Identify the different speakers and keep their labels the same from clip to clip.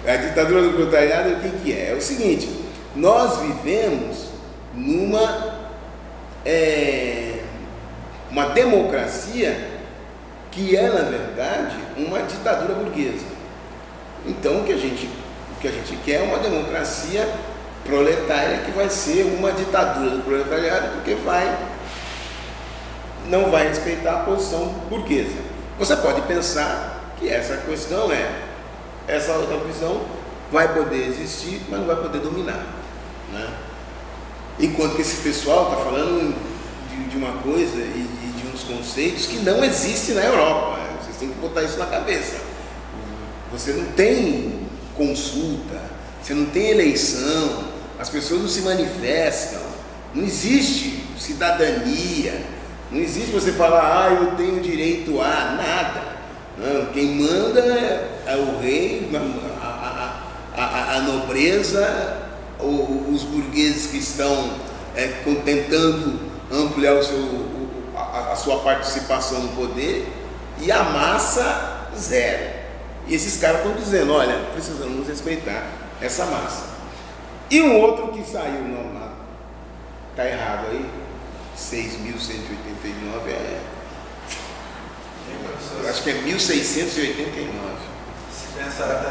Speaker 1: A ditadura do proletariado, o que é? É o seguinte, nós vivemos numa uma democracia que é, na verdade, uma ditadura burguesa. Então, o que a gente quer é uma democracia proletária que vai ser uma ditadura do proletariado, porque não vai respeitar a posição burguesa. Você pode pensar que essa questão essa outra visão vai poder existir, mas não vai poder dominar, né? Enquanto que esse pessoal está falando de uma coisa e de uns conceitos que não existem na Europa. Vocês têm que botar isso na cabeça. Você não tem consulta, você não tem eleição, as pessoas não se manifestam, não existe cidadania, não existe você falar, eu tenho direito a nada. Não, quem manda é o rei, a nobreza, os burgueses que estão tentando ampliar a sua participação no poder, e a massa zero. E esses caras estão dizendo, olha, precisamos respeitar essa massa. E um outro que saiu, está errado aí, 6.189 acho que é 1689.
Speaker 2: Se pensar até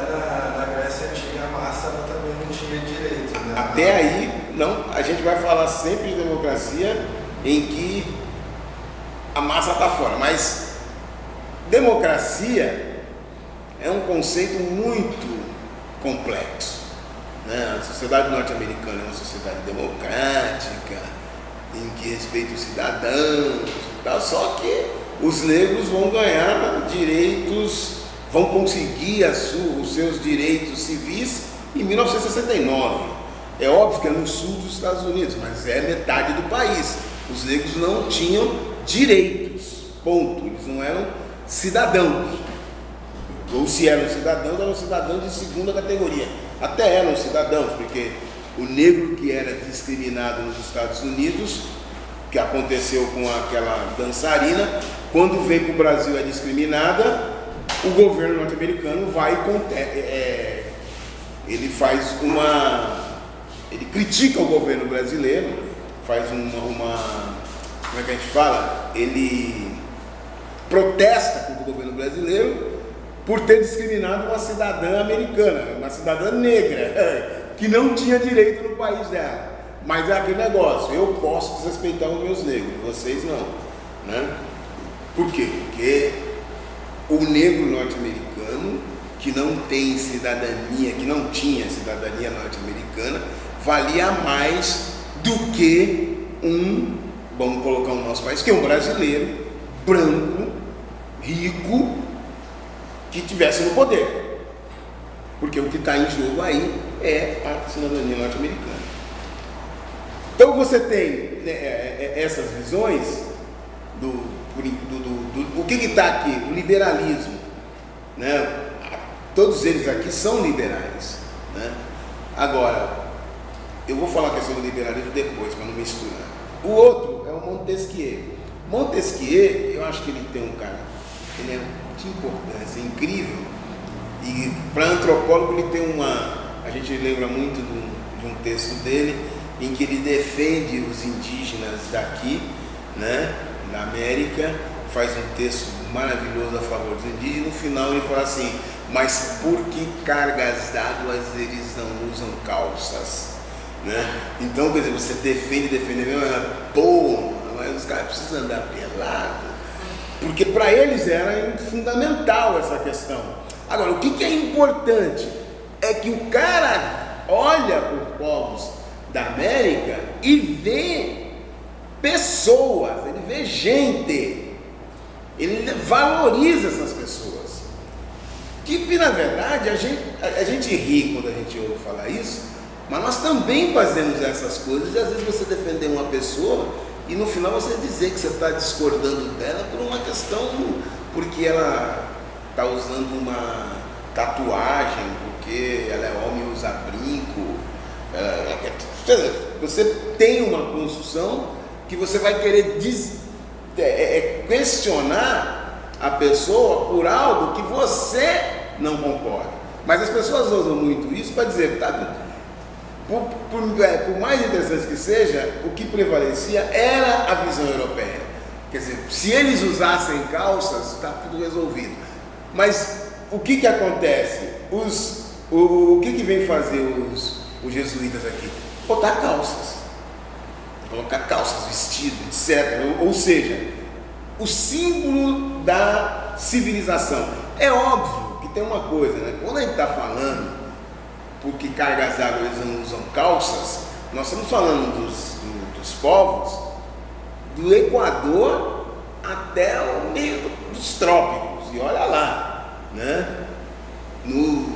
Speaker 2: na Grécia Antiga, a massa também não tinha direito, né?
Speaker 1: Até aí, não, a gente vai falar sempre de democracia em que a massa está fora, mas democracia é um conceito muito complexo, né? A sociedade norte-americana é uma sociedade democrática, em que respeita os cidadãos e tal, só que os negros vão ganhar direitos, vão conseguir os seus direitos civis em 1969. É óbvio que é no sul dos Estados Unidos, mas é metade do país. Os negros não tinham direitos, ponto. Eles não eram cidadãos. Ou se eram cidadãos de segunda categoria. Até eram cidadãos, porque o negro que era discriminado nos Estados Unidos, que aconteceu com aquela dançarina, quando vem para o Brasil é discriminada, o governo norte-americano vai ele critica o governo brasileiro, faz como é que a gente fala? Ele protesta contra o governo brasileiro por ter discriminado uma cidadã americana, uma cidadã negra, que não tinha direito no país dela. Mas é aquele negócio, eu posso desrespeitar os meus negros, vocês não, né? Por quê? Porque o negro norte-americano, que não tem cidadania, que não tinha cidadania norte-americana, valia mais do que vamos colocar o nosso país, que é um brasileiro, branco, rico, que estivesse no poder. Porque o que está em jogo aí é a cidadania norte-americana. Então você tem essas visões o que está aqui? O liberalismo, né? Todos eles aqui são liberais, né? Agora, eu vou falar a questão do liberalismo depois, para não misturar. O outro é o Montesquieu. Montesquieu, eu acho que ele tem ele é de importância, incrível. E para antropólogo ele tem a gente lembra muito de um texto dele, em que ele defende os indígenas daqui, né, na América, faz um texto maravilhoso a favor dos indígenas, e no final ele fala assim, mas por que cargas d'água eles não usam calças? Né? Então, quer dizer, você defende, mas os caras precisam andar pelado, porque para eles era fundamental essa questão. Agora, o que é importante é que o cara olha para os povos da América e vê pessoas, ele vê gente, ele valoriza essas pessoas, que na verdade a gente ri quando a gente ouve falar isso, mas nós também fazemos essas coisas, e às vezes você defender uma pessoa e no final você dizer que você está discordando dela por uma questão, porque ela está usando uma tatuagem, porque ela é homem e usa brinco. Você tem uma construção que você vai querer questionar a pessoa por algo que você não concorda. Mas as pessoas usam muito isso para dizer, tá, por mais interessante que seja, o que prevalecia era a visão europeia. Quer dizer, se eles usassem calças, está tudo resolvido. Mas o que acontece? O que vem fazer os jesuítas aqui? Botar calças. Colocar calças, vestido, etc. Ou seja, o símbolo da civilização. É óbvio que tem uma coisa, né? Quando a gente está falando porque cargas d'água eles não usam calças, nós estamos falando dos povos do Equador até o meio dos trópicos, e olha lá, né? O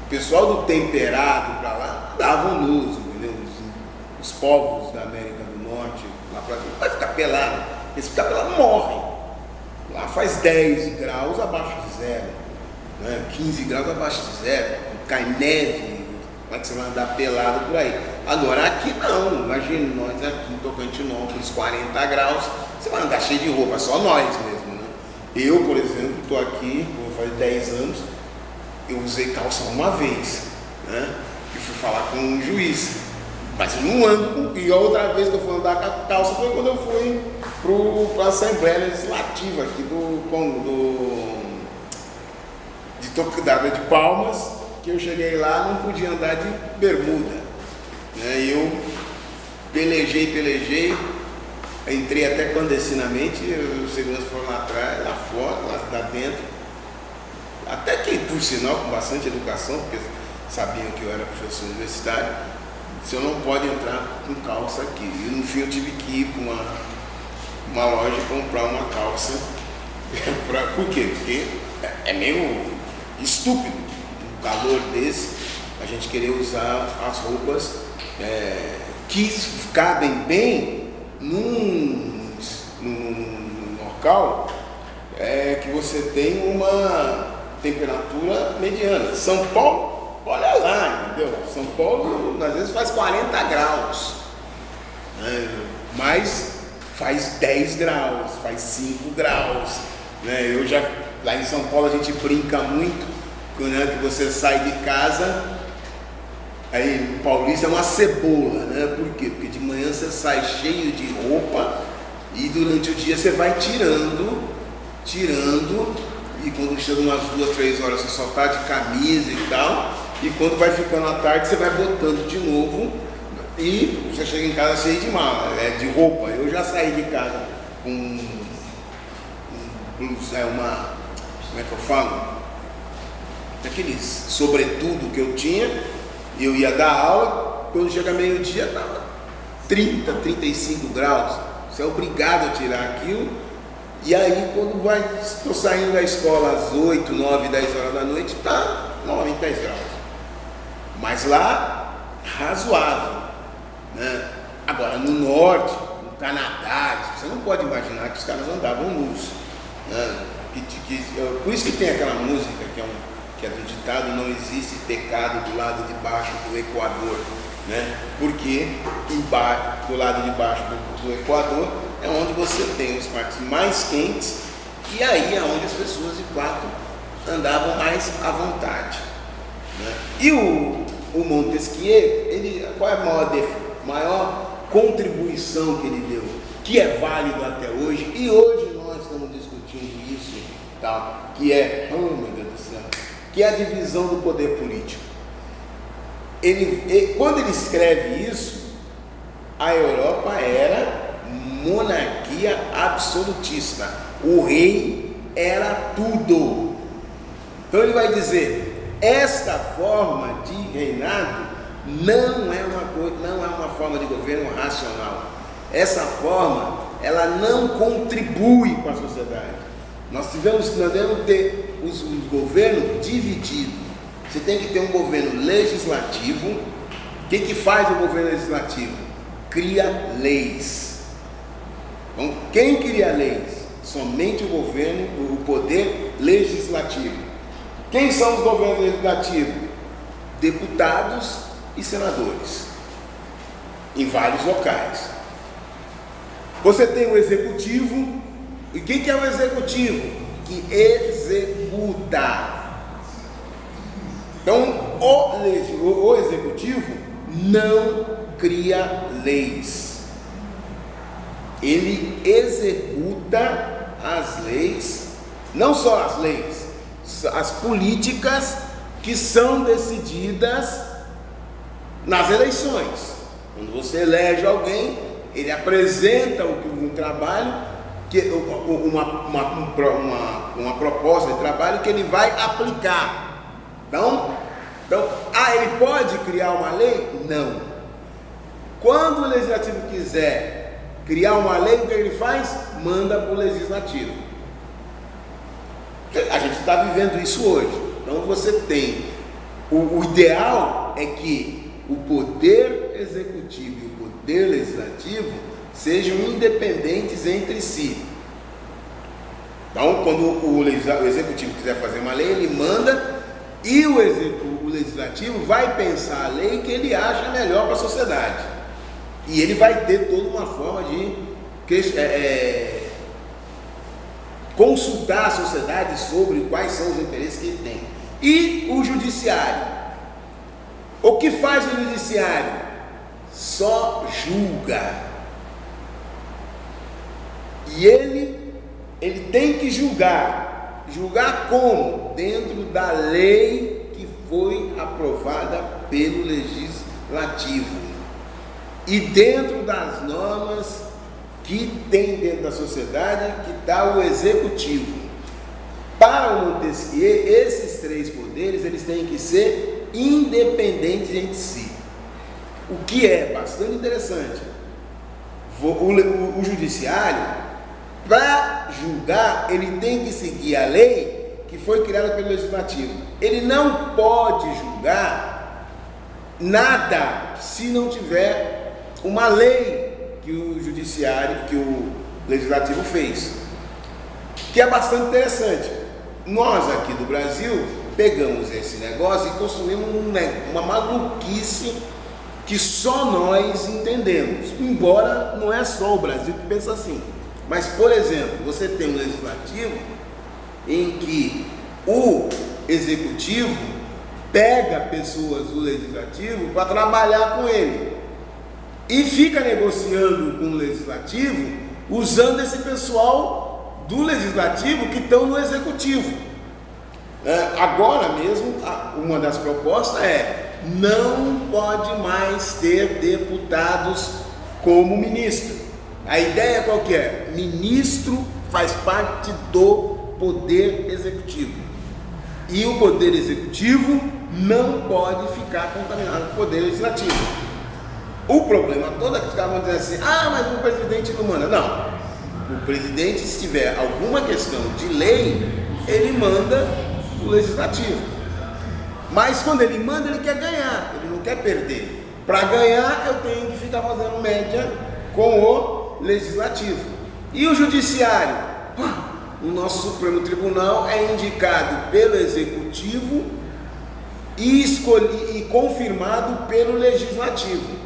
Speaker 1: pessoal do temperado para lá andavam nus, entendeu? Os povos da América do Norte, lá pra cima, vai ficar pelado, eles ficar pelado morrem. Lá faz 10 graus abaixo de zero, né? 15 graus abaixo de zero. Cai neve, como é que você vai andar pelado por aí? Agora aqui não, imagine nós aqui em Tocantinópolis, 40 graus, você vai andar cheio de roupa, só nós mesmo, né? Eu, por exemplo, estou aqui, vou fazer 10 anos, eu usei calça uma vez, né? E fui falar com um juiz, mas eu não ando com... E a outra vez que eu fui andar com a calça foi quando eu fui para a Assembleia Legislativa aqui de Palmas, que eu cheguei lá, não podia andar de bermuda, né? E eu pelejei, entrei até clandestinamente, os seguranças foram lá atrás, lá fora, lá dentro, até que, por sinal, com bastante educação, porque sabiam que eu era professor universitário, você não pode entrar com calça aqui. E no fim eu tive que ir para uma loja e comprar uma calça. Por quê? Porque é meio estúpido calor desse, a gente querer usar as roupas que cabem bem num local que você tem uma temperatura mediana. São Paulo, olha lá, entendeu? São Paulo às vezes faz 40 graus, né? Mas faz 10 graus, faz 5 graus, né? Lá em São Paulo a gente brinca muito, né, que você sai de casa, aí o paulista é uma cebola, né? Por quê? Porque de manhã você sai cheio de roupa e durante o dia você vai tirando, e quando chega umas 2, 3 horas você só tá de camisa e tal, e quando vai ficando à tarde você vai botando de novo e você chega em casa cheio de mala, de roupa. Eu já saí de casa com como é que eu falo? Aqueles sobretudo que eu tinha, eu ia dar aula, quando chega meio-dia estava 30, 35 graus, você é obrigado a tirar aquilo, e aí quando estou saindo da escola às 8, 9, 10 horas da noite, está 9, 10 graus, mas lá, razoável, né? Agora no norte, no Canadá, você não pode imaginar que os caras andavam nus, né? Por isso que tem aquela música que é do ditado, não existe pecado do lado de baixo do Equador, né? Porque do lado de baixo do Equador é onde você tem os partes mais quentes, e aí é onde as pessoas de fato andavam mais à vontade, né? E o Montesquieu, qual é a maior contribuição que ele deu, que é válido até hoje, e hoje nós estamos discutindo isso, tal, que é, oh meu Deus do céu, que é a divisão do poder político. Quando ele escreve isso, a Europa era monarquia absolutista, o rei era tudo. Então ele vai dizer, esta forma de reinado não é uma forma de governo racional. Essa forma, ela não contribui para a sociedade. Nós devemos ter os governos divididos. Você tem que ter um governo legislativo. O que faz o governo legislativo? Cria leis. Então, quem cria leis? Somente o governo, o poder legislativo. Quem são os governos legislativos? Deputados e senadores, em vários locais. Você tem o executivo. E quem que é o executivo? Que executa. Então, o executivo não cria leis. Ele executa as leis, não só as leis, as políticas que são decididas nas eleições. Quando você elege alguém, ele apresenta um trabalho, uma proposta de trabalho que ele vai aplicar. Então, ele pode criar uma lei? Não. Quando o legislativo quiser criar uma lei, o que ele faz? Manda para o legislativo. A gente está vivendo isso hoje. Então você tem, o ideal é que o poder executivo e o poder legislativo sejam independentes entre si. Então, quando o executivo quiser fazer uma lei, ele manda, e o legislativo vai pensar a lei que ele acha melhor para a sociedade. E ele vai ter toda uma forma de consultar a sociedade sobre quais são os interesses que ele tem. E o judiciário? O que faz o judiciário? Só julga. E ele tem que julgar. Julgar como? Dentro da lei que foi aprovada pelo legislativo. E dentro das normas que tem dentro da sociedade, que está o executivo. Para o Montesquieu, esses três poderes, eles têm que ser independentes entre si. O que é bastante interessante. O judiciário, para julgar, ele tem que seguir a lei que foi criada pelo legislativo. Ele não pode julgar nada se não tiver uma lei que o judiciário, que o legislativo fez, que é bastante interessante. Nós aqui do Brasil pegamos esse negócio e construímos uma maluquice que só nós entendemos, embora não é só o Brasil que pensa assim. Mas, por exemplo, você tem um legislativo em que o executivo pega pessoas do legislativo para trabalhar com ele e fica negociando com o legislativo usando esse pessoal do legislativo que estão no executivo. Agora mesmo, uma das propostas é: não pode mais ter deputados como ministro. A ideia qual que é? Ministro faz parte do poder executivo. E o poder executivo não pode ficar contaminado com o poder legislativo. O problema todo é que os caras vão dizer assim: mas o presidente não manda. Não. O presidente, se tiver alguma questão de lei, ele manda o legislativo. Mas quando ele manda, ele quer ganhar, ele não quer perder. Para ganhar, eu tenho que ficar fazendo média com o legislativo. E o judiciário? O nosso Supremo Tribunal é indicado pelo executivo e confirmado pelo legislativo.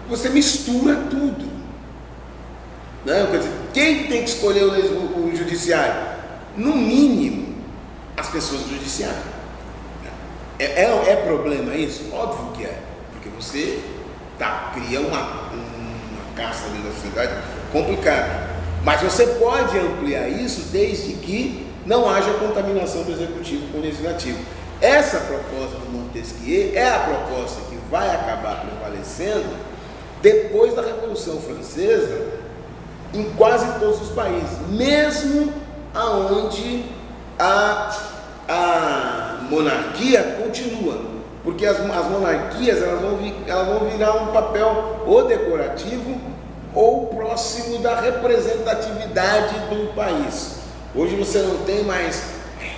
Speaker 1: Você mistura tudo. Não, quer dizer, quem tem que escolher o judiciário? No mínimo, as pessoas do judiciário. É problema isso? Óbvio que é. Porque você cria uma caça dentro da sociedade complicada. Mas você pode ampliar isso desde que não haja contaminação do executivo com o legislativo. Essa proposta do Montesquieu é a proposta que vai acabar prevalecendo depois da Revolução Francesa em quase todos os países, mesmo aonde a monarquia continua, porque as monarquias elas vão virar um papel ou decorativo ou próximo da representatividade do país. Hoje você não tem mais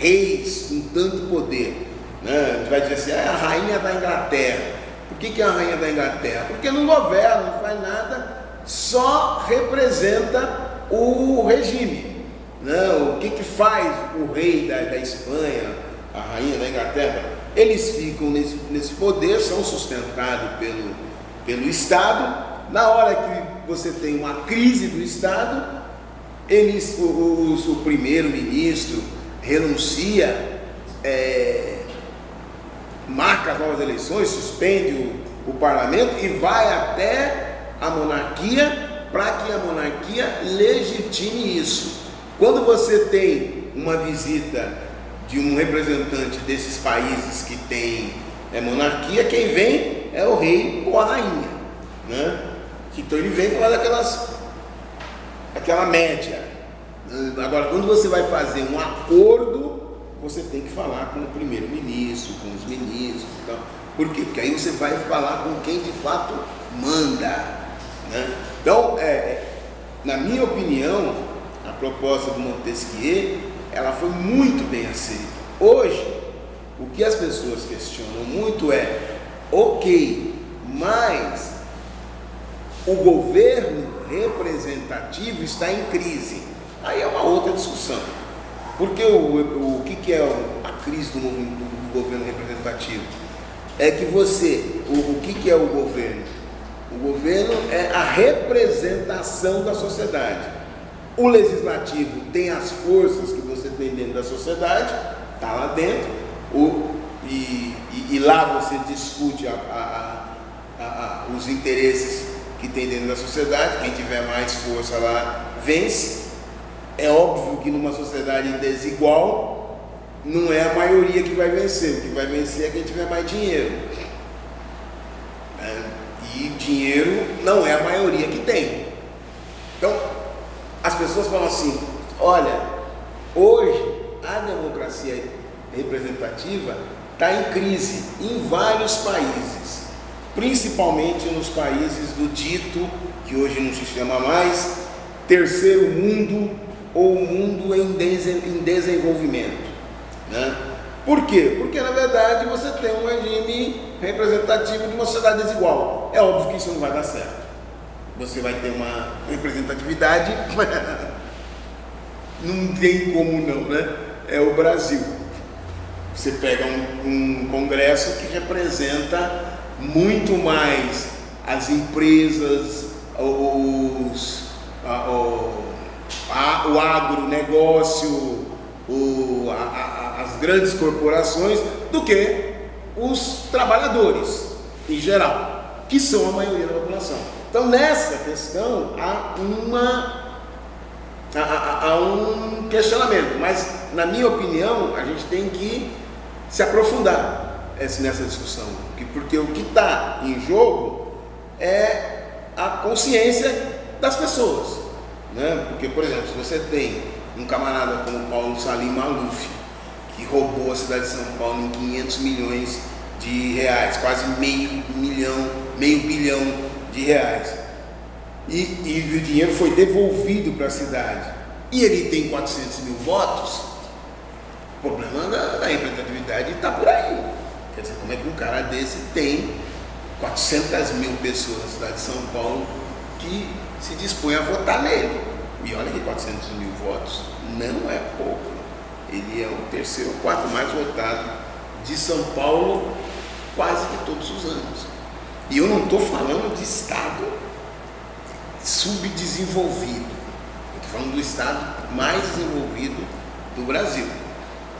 Speaker 1: reis com tanto poder, né? A gente vai dizer assim: é a rainha da Inglaterra. Por que é a rainha da Inglaterra? Porque não governa, não faz nada, só representa o regime. Não, o que faz o rei da Espanha, a rainha da Inglaterra? Eles ficam nesse poder, são sustentados pelo Estado. Na hora que você tem uma crise do Estado, o primeiro-ministro renuncia marca as novas eleições, suspende o parlamento e vai até a monarquia para que a monarquia legitime isso. Quando você tem uma visita de um representante desses países que tem monarquia, quem vem é o rei ou a rainha, né? Então ele vem para aquela média. Agora, quando você vai fazer um acordo, você tem que falar com o primeiro-ministro, com os ministros e tal. Por quê? Porque aí você vai falar com quem de fato manda, né? Então, na minha opinião, a proposta do Montesquieu, ela foi muito bem aceita. Hoje, o que as pessoas questionam muito é, ok, mas o governo representativo está em crise. Aí é uma outra discussão. Porque o que é a crise do governo representativo? É que o que é o governo? O governo é a representação da sociedade. O legislativo tem as forças que você tem dentro da sociedade, está lá dentro, e lá você discute os interesses que tem dentro da sociedade. Quem tiver mais força lá vence. É óbvio que numa sociedade desigual não é a maioria que vai vencer. O que vai vencer é quem tiver mais dinheiro. E dinheiro não é a maioria que tem. Então, as pessoas falam assim, olha, hoje a democracia representativa está em crise em vários países, principalmente nos países do dito, que hoje não se chama mais, terceiro mundo ou mundo em desenvolvimento, né? Por quê? Porque na verdade você tem um regime representativo de uma sociedade desigual. É óbvio que isso não vai dar certo. Você vai ter uma representatividade, não tem como não, né? É o Brasil. Você pega um congresso que representa muito mais as empresas, o agronegócio, as grandes corporações, do que os trabalhadores em geral, que são a maioria da população. Então, nessa questão, há um questionamento, mas, na minha opinião, a gente tem que se aprofundar nessa discussão, porque o que está em jogo é a consciência das pessoas, né? Porque, por exemplo, se você tem um camarada como Paulo Salim Maluf, que roubou a cidade de São Paulo em 500 milhões de reais, quase meio bilhão de reais, e o dinheiro foi devolvido para a cidade, e ele tem 400 mil votos, o problema da representatividade está por aí. Quer dizer, como é que um cara desse tem 400 mil pessoas na cidade de São Paulo que se dispõe a votar nele? E olha que 400 mil votos não é pouco. Ele é o terceiro ou quarto mais votado de São Paulo quase que todos os anos. E eu não estou falando de estado subdesenvolvido, eu estou falando do estado mais desenvolvido do Brasil.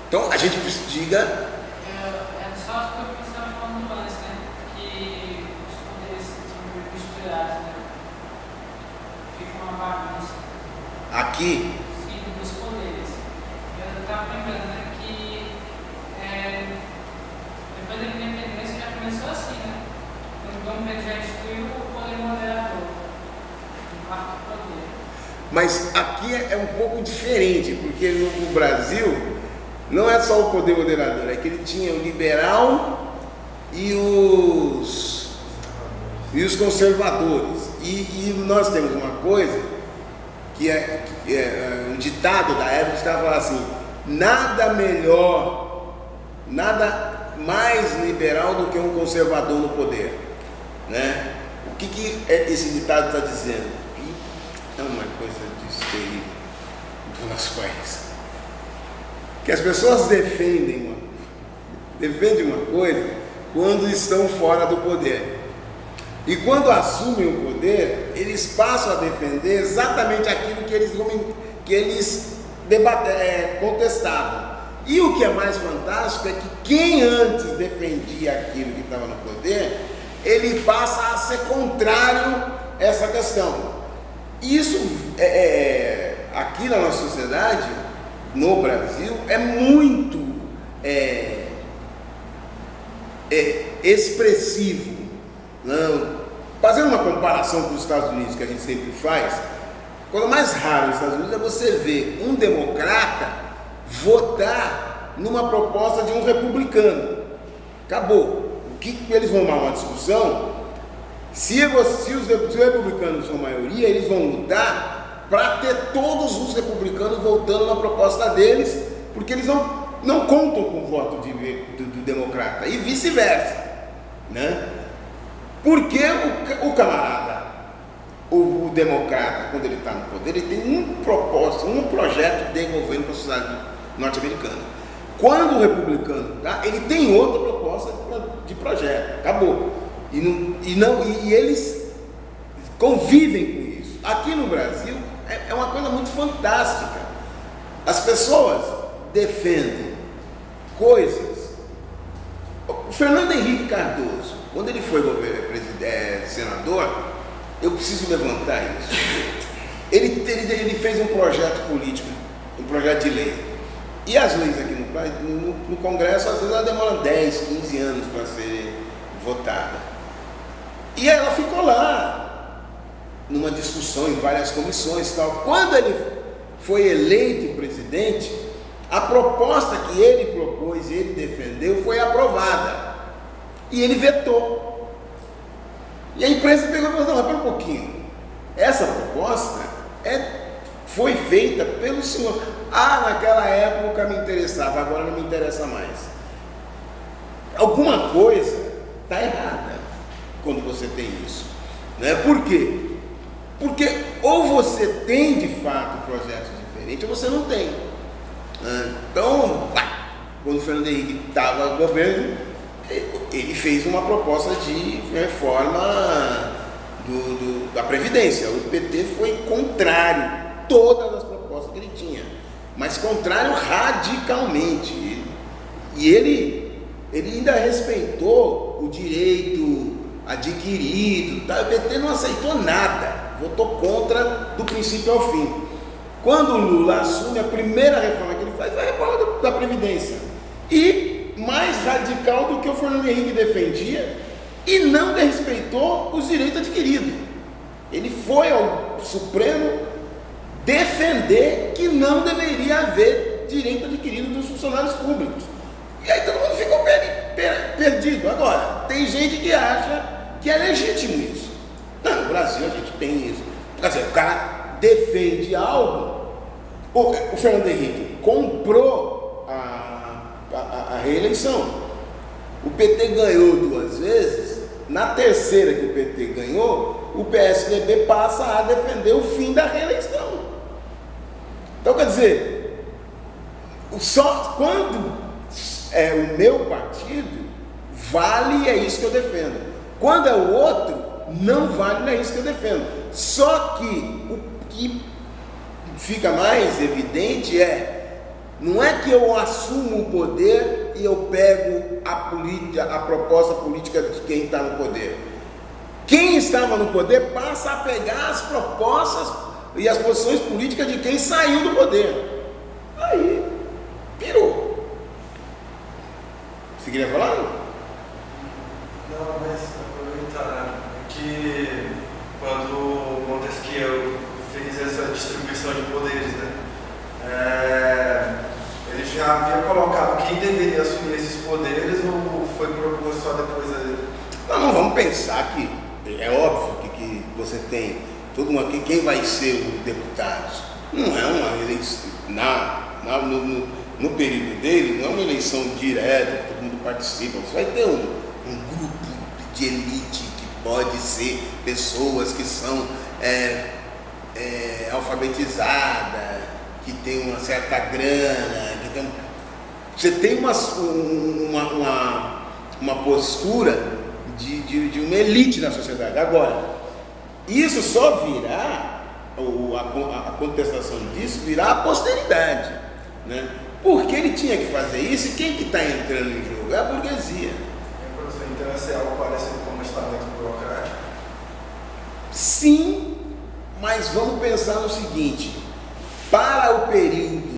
Speaker 1: Então a gente diga.
Speaker 3: É só as coisas que você estava falando antes, né? Que os poderes são misturados, né? Fica uma bagunça.
Speaker 1: Aqui?
Speaker 3: Sim, dos poderes. Eu estava lembrando, né, que depois da independência já começou assim, né? O Dom Pedro já instituiu o poder moderador, o quarto poder.
Speaker 1: Mas aqui é um pouco diferente, porque no Brasil não é só o poder moderador, é que ele tinha o liberal e os conservadores. E nós temos uma coisa que é um ditado da época que estava falando assim: nada melhor, nada mais liberal do que um conservador no poder, né? O que esse ditado está dizendo? É uma coisa terrível, duas coisas. Que as pessoas defendem uma coisa quando estão fora do poder. E quando assumem o poder, eles passam a defender exatamente aquilo que eles contestavam. E o que é mais fantástico é que quem antes defendia aquilo que estava no poder, ele passa a ser contrário a essa questão. Isso, aqui na nossa sociedade, no Brasil, é muito expressivo. Não? Fazendo uma comparação com os Estados Unidos, que a gente sempre faz, coisa mais rara nos Estados Unidos é você ver um democrata votar numa proposta de um republicano. Acabou. O que eles vão arrumar uma discussão? Se os republicanos são maioria, eles vão lutar para ter todos os republicanos votando na proposta deles, porque eles não contam com o voto do democrata, e vice-versa, né? Porque o camarada, o democrata, quando ele está no poder, ele tem um projeto de governo para a sociedade norte-americana. Quando o republicano tá, ele tem outra proposta de projeto, acabou. E eles convivem com isso. Aqui no Brasil é uma coisa muito fantástica. As pessoas defendem coisas. O Fernando Henrique Cardoso, quando ele foi senador, eu preciso levantar isso. Ele fez um projeto político, um projeto de lei. E as leis aqui no Congresso, às vezes, ela demora 10, 15 anos para ser votada. E ela ficou lá, numa discussão em várias comissões e tal. Quando ele foi eleito presidente, a proposta que ele propôs e ele defendeu foi aprovada. E ele vetou. E a imprensa pegou e falou: não, espera um pouquinho. Essa proposta foi feita pelo senhor. Naquela época me interessava, agora não me interessa mais. Alguma coisa está errada quando você tem isso, né? Por quê? Porque ou você tem de fato projetos diferentes ou você não tem. Então, quando o Fernando Henrique estava no governo, ele fez uma proposta de reforma da Previdência. O PT foi contrário a todas as propostas que ele tinha, mas contrário radicalmente. E ele ainda respeitou o direito adquirido, tá? O PT não aceitou nada, votou contra do princípio ao fim. Quando o Lula assume, a primeira reforma que ele faz é a reforma da Previdência, e mais radical do que o Fernando Henrique defendia, e não respeitou os direitos adquiridos. Ele foi ao Supremo defender que não deveria haver direito adquirido dos funcionários públicos. E aí todo mundo ficou perdido. Agora, tem gente que acha que é legítimo isso. Não, no Brasil a gente tem isso. Quer dizer, o cara defende algo. O Fernando Henrique comprou a reeleição. O PT ganhou 2 vezes. Na terceira que o PT ganhou, o PSDB passa a defender o fim da reeleição. Então, quer dizer, só quando é o meu partido, vale e é isso que eu defendo. Quando é o outro, não vale, não é isso que eu defendo. Só que o que fica mais evidente não é que eu assumo o poder e eu pego a proposta política de quem está no poder. Quem estava no poder passa a pegar as propostas e as posições políticas de quem saiu do poder. Aí, pirou. Você queria falar?
Speaker 2: Não, mas aproveitar que quando Montesquieu fez essa distribuição de poderes, né? Ele já havia colocado quem deveria assumir esses poderes ou foi proposto só depois dele?
Speaker 1: Não vamos pensar que é óbvio que você tem todo mundo aqui, quem vai ser os deputados. Não é uma eleição, no período dele, não é uma eleição direta, que todo mundo participa. Você vai ter um grupo de elite que pode ser pessoas que são alfabetizadas, que tem uma certa grana, você tem uma postura de uma elite na sociedade. Agora, isso só virá, a contestação disso virá a posteridade, né? Porque ele tinha que fazer isso, e quem que está entrando em jogo? É a burguesia.
Speaker 2: Professor, então esse é algo parecido com um estamento burocrático?
Speaker 1: Sim, mas vamos pensar no seguinte, para o período